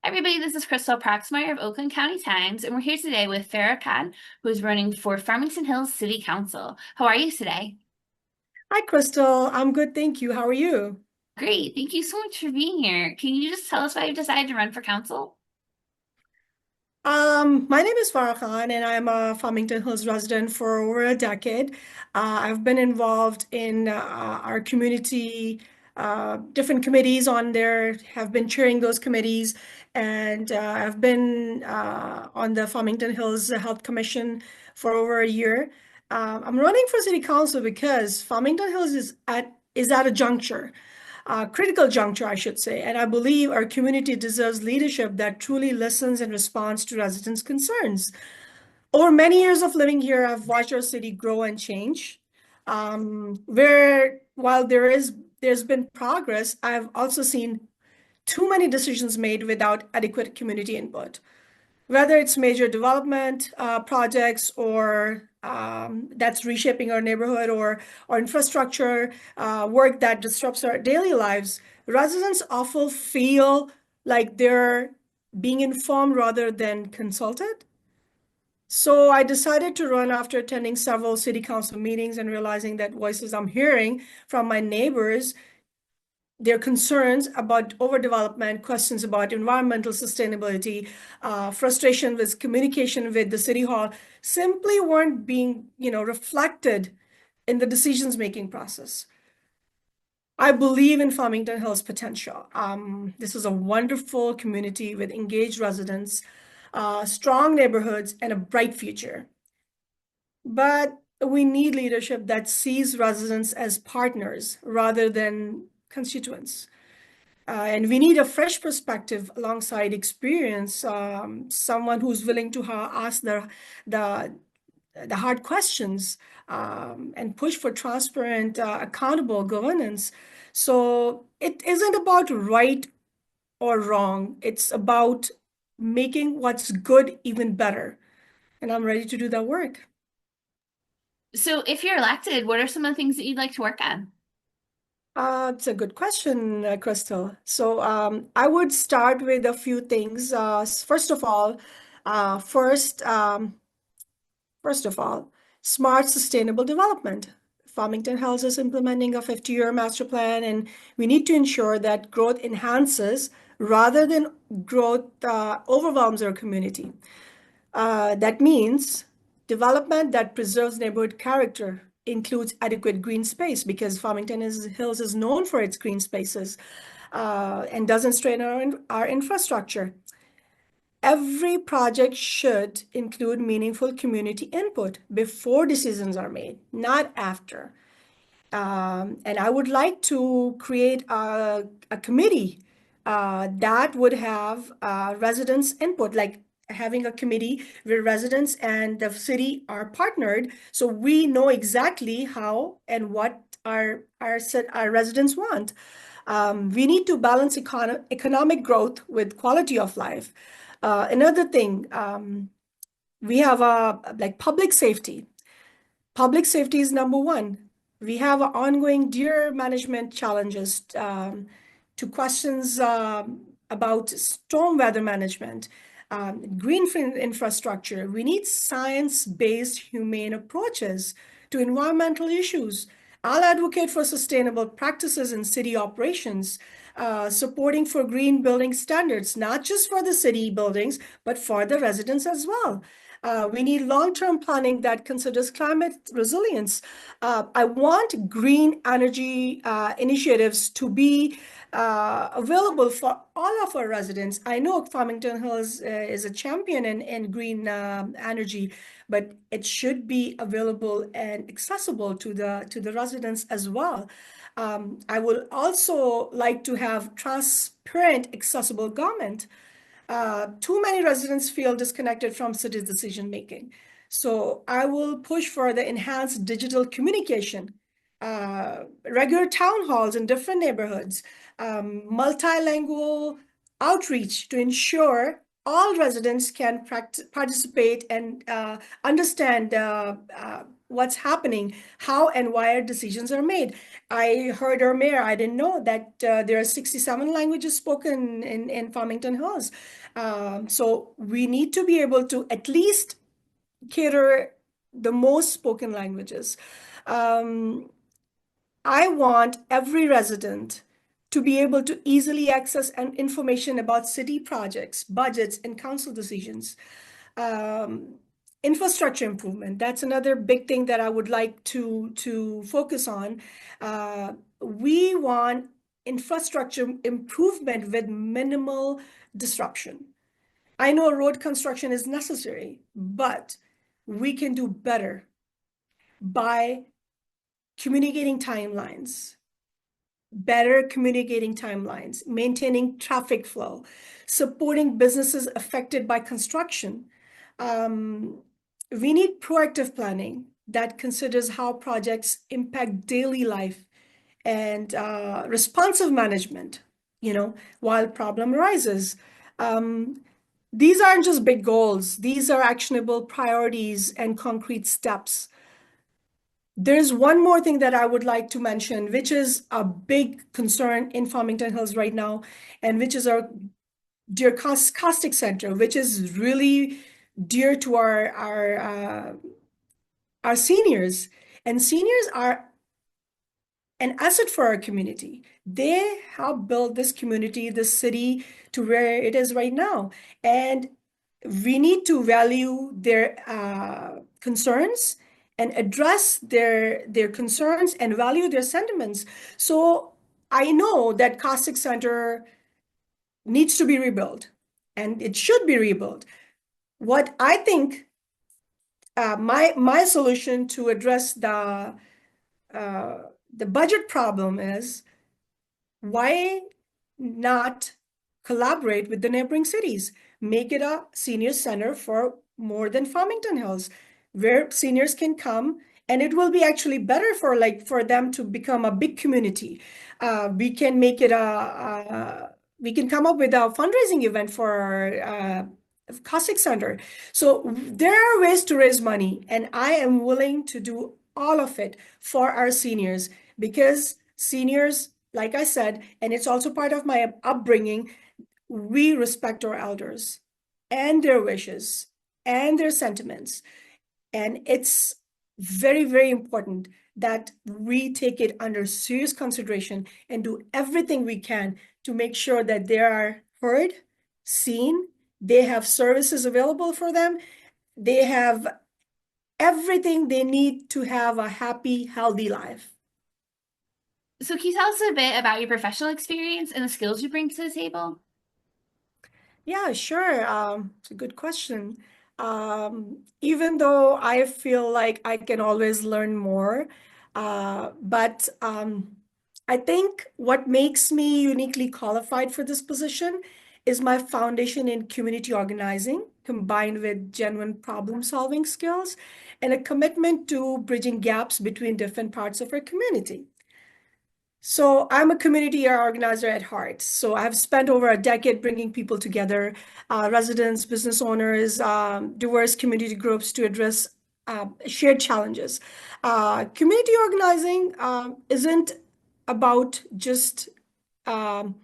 Everybody, this is Crystal Proxmire of Oakland County Times, and we're here today with Farah Khan, who is running for Farmington Hills City Council. How are you today? Hi, Crystal. I'm good, thank you. How are you? Great. Thank you so much for being here. Can you just tell us why you decided to run for council? My name is Farah Khan, and I'm a Farmington Hills resident for over a decade. I've been involved in our community, different committees on there, have been chairing those committees, and I've been on the Farmington Hills Health Commission for over a year. I'm running for city council because Farmington Hills is at a juncture. Critical juncture, I should say. And I believe our community deserves leadership that truly listens and responds to residents' concerns. Over many years of living here, I've watched our city grow and change. Where while there's been progress, I've also seen too many decisions made without adequate community input, whether it's major development projects or that's reshaping our neighborhood or infrastructure work that disrupts our daily lives, residents often feel like they're being informed rather than consulted. So I decided to run after attending several city council meetings and realizing that voices I'm hearing from my neighbors, their concerns about overdevelopment, questions about environmental sustainability, frustration with communication with the city hall simply weren't being, reflected in the decisions making process. I believe in Farmington Hills potential. This is a wonderful community with engaged residents, strong neighborhoods, and a bright future. But we need leadership that sees residents as partners rather than constituents. And we need a fresh perspective alongside experience, someone who's willing to ask the, the hard questions and push for transparent, accountable governance. So it isn't about right or wrong. It's about making what's good even better. And I'm ready to do that work. So, if you're elected, what are some of the things that you'd like to work on? It's a good question, Crystal. So I would start with a few things. First of all, uh, first, um, first of all, smart sustainable development. Farmington Hills is implementing a 50-year master plan, and we need to ensure that growth enhances rather than growth overwhelms our community. That means development that preserves neighborhood character includes adequate green space because Hills is known for its green spaces and doesn't strain our infrastructure. Every project should include meaningful community input before decisions are made, not after. And I would like to create a committee that would have residents' input, like having a committee where residents and the city are partnered, so we know exactly how and what our residents want. We need to balance economic growth with quality of life. Another thing, we have like public safety. Public safety is number one. We have ongoing deer management challenges to questions about storm weather management, infrastructure. We need science-based humane approaches to environmental issues. I'll advocate for sustainable practices in city operations, supporting for green building standards, not just for the city buildings, but for the residents as well. We need long-term planning that considers climate resilience. I want green energy initiatives to be available for all of our residents. I know Farmington Hills is a champion in green energy, but it should be available and accessible to the residents as well. I would also like to have transparent, accessible government. Too many residents feel disconnected from city decision making. So I will push for the enhanced digital communication, regular town halls in different neighborhoods, multilingual outreach to ensure all residents can participate and understand what's happening, how and why our decisions are made. I heard earlier, I didn't know that there are 67 languages spoken in Farmington Hills. So we need to be able to at least cater the most spoken languages. Um, I want every resident to be able to easily access information about city projects, budgets, and council decisions. Um, Infrastructure improvement, that's another big thing that I would like to focus on. We want infrastructure improvement with minimal disruption. I know road construction is necessary, but we can do better by communicating timelines, better communicating timelines, maintaining traffic flow, supporting businesses affected by construction. Um, we need proactive planning that considers how projects impact daily life and responsive management, while problem arises. Um, these aren't just big goals. These are actionable priorities and concrete steps. There's one more thing that I would like to mention, which is a big concern in Farmington Hills right now, and which is our dear Caustic Center, which is really dear to our seniors. And seniors are an asset for our community. They help build this community, this city to where it is right now. And we need to value their concerns and address their concerns and value their sentiments. So I know that Caustic Center needs to be rebuilt and it should be rebuilt. What I think my solution to address uh, the budget problem is, why not collaborate with the neighboring cities? Make it a senior center for more than Farmington Hills, where seniors can come, and it will be actually better for them to become a big community. We can make it we can come up with a fundraising event for our Cossack Center. So there are ways to raise money, and I am willing to do all of it for our seniors, because seniors, like I said, and it's also part of my upbringing, we respect our elders and their wishes and their sentiments. And it's very, very important that we take it under serious consideration and do everything we can to make sure that they are heard, seen, they have services available for them, they have everything they need to have a happy, healthy life. So can you tell us a bit about your professional experience and the skills you bring to the table? Yeah, sure. It's a good question. Even though I feel like I can always learn more, but I think what makes me uniquely qualified for this position is my foundation in community organizing, combined with genuine problem-solving skills and a commitment to bridging gaps between different parts of our community. So I'm a community organizer at heart. So I've spent over a decade bringing people together, residents, business owners, diverse community groups to address shared challenges. Community organizing isn't about just um,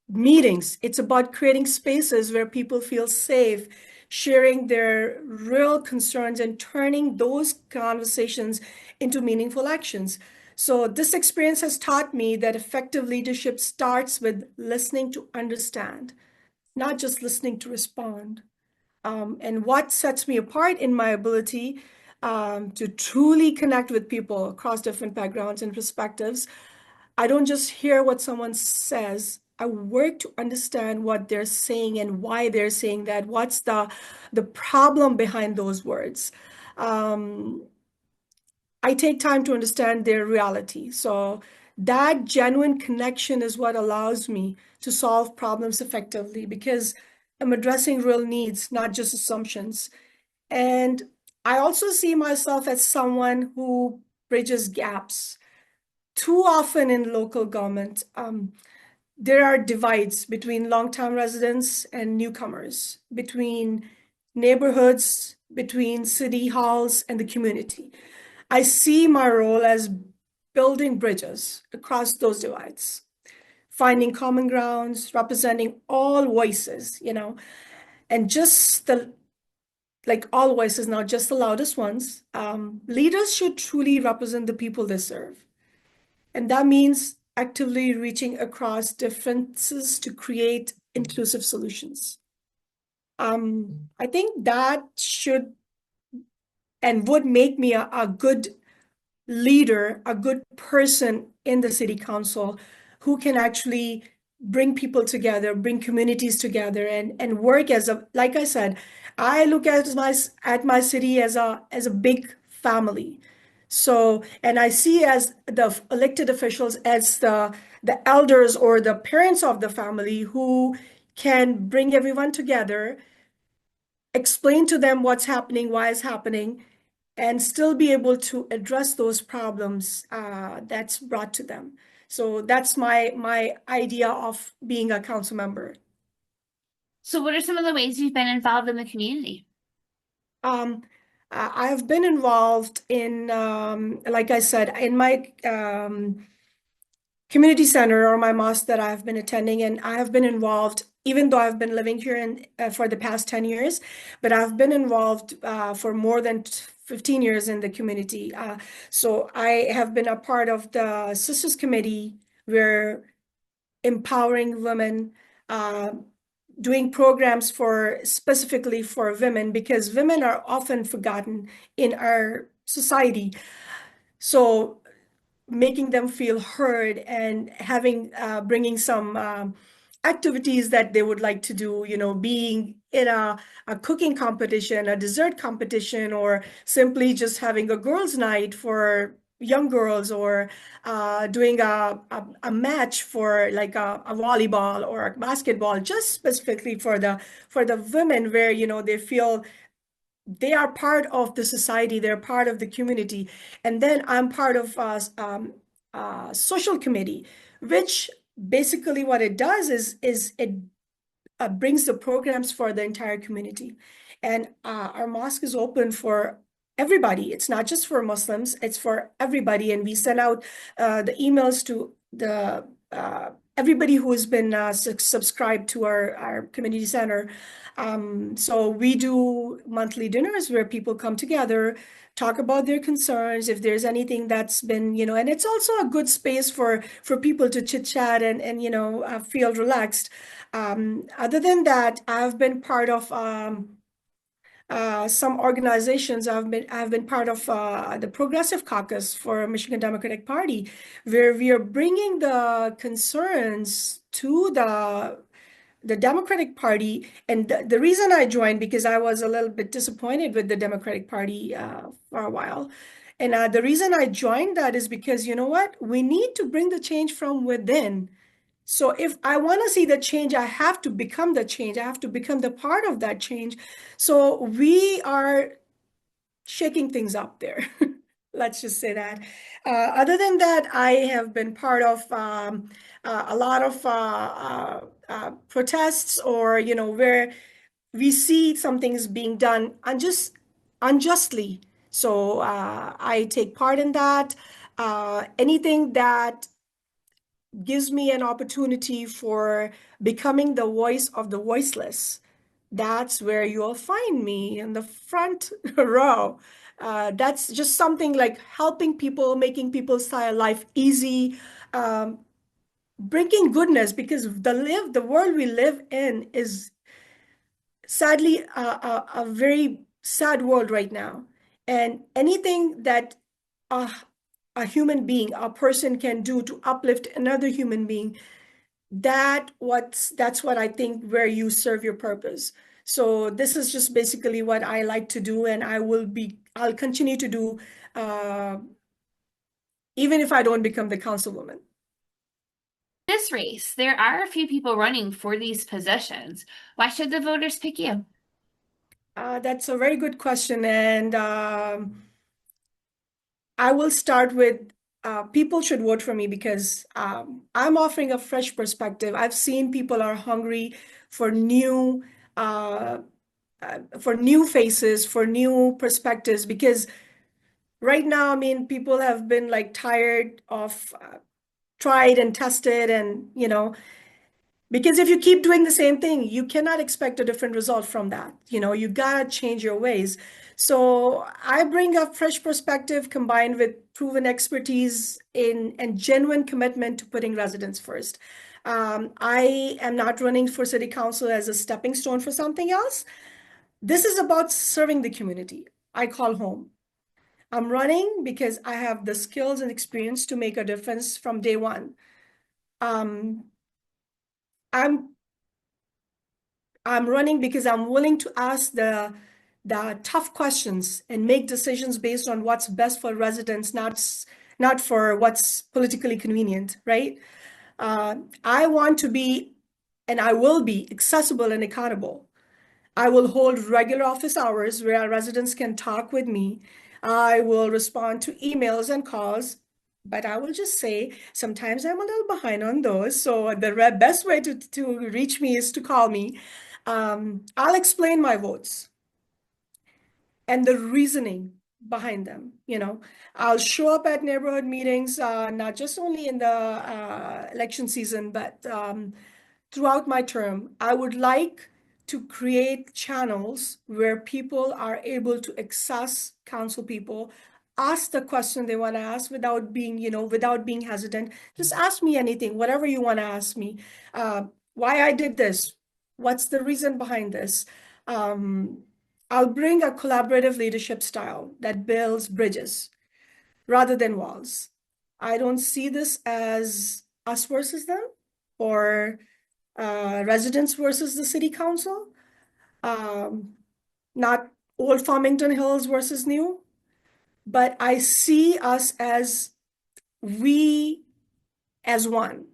meetings. It's about creating spaces where people feel safe, sharing their real concerns and turning those conversations into meaningful actions. So this experience has taught me that effective leadership starts with listening to understand, not just listening to respond. And what sets me apart in my ability to truly connect with people across different backgrounds and perspectives. I don't just hear what someone says. I work to understand what they're saying and why they're saying that. What's the problem behind those words? Um, I take time to understand their reality. So that genuine connection is what allows me to solve problems effectively, because I'm addressing real needs, not just assumptions. And I also see myself as someone who bridges gaps. Too often in local government, there are divides between long-term residents and newcomers, between neighborhoods, between city halls and the community. I see my role as building bridges across those divides, finding common grounds, representing all voices, and just the like all voices, not just the loudest ones. Leaders should truly represent the people they serve. And that means actively reaching across differences to create inclusive solutions. I think that should and would make me a good leader, a good person in the city council who can actually bring people together, bring communities together, and work as a, like I said, I look at my city as a big family. So, and I see as the elected officials as the elders or the parents of the family who can bring everyone together, explain to them what's happening, why it's happening, and still be able to address those problems that's brought to them. So that's my idea of being a council member. So, what are some of the ways you've been involved in the community? Um, I've been involved in, like I said, in my community center or my mosque that I've been attending, and I have been involved, even though I've been living here for the past 10 years, but I've been involved for more than 15 years in the community. So I have been a part of the Sisters Committee. We're empowering women, uh, doing programs for specifically for women because women are often forgotten in our society. So making them feel heard and having bringing some activities that they would like to do, being in a cooking competition, a dessert competition, or simply just having a girls' night for young girls, or doing a match for like a volleyball or a basketball, just specifically for the women where they feel they are part of the society, they're part of the community. And then I'm part of a social committee, which basically what it does is it brings the programs for the entire community. And our mosque is open for everybody. It's not just for Muslims, it's for everybody. And we send out the emails to the everybody who has been subscribed to our community center. So we do monthly dinners where people come together, talk about their concerns, if there's anything that's been, and it's also a good space for people to chit chat and feel relaxed. Other than that, I've been part of some organizations. I've been part of the Progressive Caucus for Michigan Democratic Party, where we are bringing the concerns to the Democratic Party. And the reason I joined, because I was a little bit disappointed with the Democratic Party for a while. And the reason I joined that is because, you know what? We need to bring the change from within. So if I want to see the change, I have to become the change. I have to become the part of that change. So we are shaking things up there. Let's just say that. Other than that, I have been part of a lot of protests, or where we see some things being done unjustly. So I take part in that. Anything that gives me an opportunity for becoming the voice of the voiceless, that's where you'll find me in the front row. That's just something like helping people, making people's life easy, um, bringing goodness, because the world we live in is sadly a very sad world right now. And anything that a, a human being, a person can do to uplift another human being, that's what I think where you serve your purpose. So this is just basically what I like to do, and I'll continue to do uh, even if I don't become the councilwoman. This race, there are a few people running for these positions. Why should the voters pick you? That's a very good question, and I will start with people should vote for me because I'm offering a fresh perspective. I've seen people are hungry for uh, new faces, for new perspectives, because right now, I mean, people have been like tired of tried and tested, and because if you keep doing the same thing, you cannot expect a different result from that. You gotta change your ways. So I bring a fresh perspective combined with proven expertise in and genuine commitment to putting residents first. I am not running for city council as a stepping stone for something else. This is about serving the community I call home. I'm running because I have the skills and experience to make a difference from day one. Um, I'm I'm running because I'm willing to ask the tough questions and make decisions based on what's best for residents, not for what's politically convenient, right? I want to be, and I will be accessible and accountable. I will hold regular office hours where our residents can talk with me. I will respond to emails and calls, but I will just say sometimes I'm a little behind on those. So the best way to reach me is to call me. I'll explain my votes and the reasoning behind them. I'll show up at neighborhood meetings, not just only in the election season, but throughout my term. I would like to create channels where people are able to access council people, ask the question they want to ask without being hesitant. Just ask me anything, whatever you want to ask me. Why I did this, what's the reason behind this? Um, I'll bring a collaborative leadership style that builds bridges rather than walls. I don't see this as us versus them or residents versus the city council, um, not old Farmington Hills versus new, but I see us as we as one,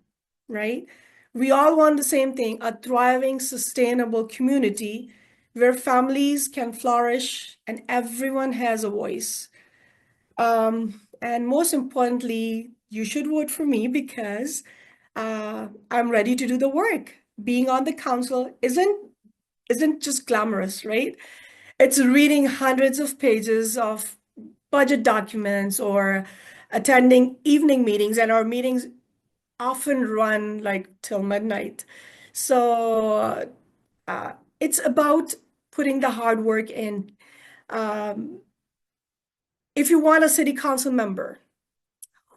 right? We all want the same thing, a thriving, sustainable community where families can flourish and everyone has a voice. And most importantly, you should vote for me because I'm ready to do the work. Being on the council isn't just glamorous, right? It's reading hundreds of pages of budget documents or attending evening meetings, and our meetings often run like till midnight. So it's about putting the hard work in. Um, if you want a city council member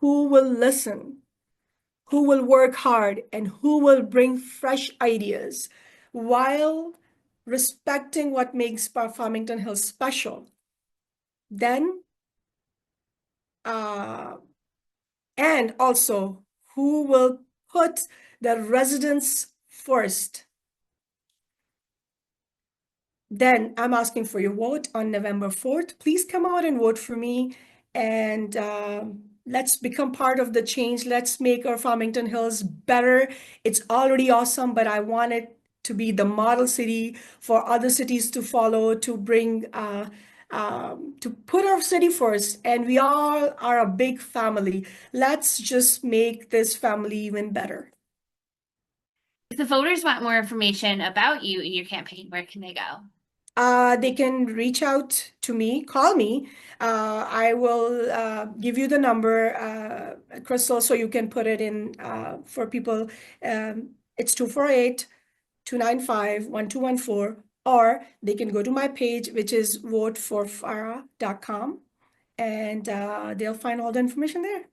who will listen, who will work hard, and who will bring fresh ideas while respecting what makes Farmington Hills special, then, and also who will put the residents first, then I'm asking for your vote on November 4th. Please come out and vote for me, and let's become part of the change. Let's make our Farmington Hills better. It's already awesome, but I want it to be the model city for other cities to follow, to bring, to put our city first. And we all are a big family. Let's just make this family even better. If the voters want more information about you and your campaign, where can they go? They can reach out to me, call me. I will give you the number, Crystal, so you can put it in for people. It's 248-295-1214, or they can go to my page, which is voteforfarah.com, and they'll find all the information there.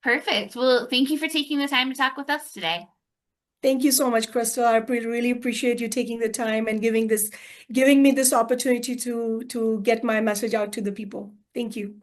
Perfect. Well, thank you for taking the time to talk with us today. Thank you so much, Crystal. I really appreciate you taking the time and giving me this opportunity to get my message out to the people. Thank you.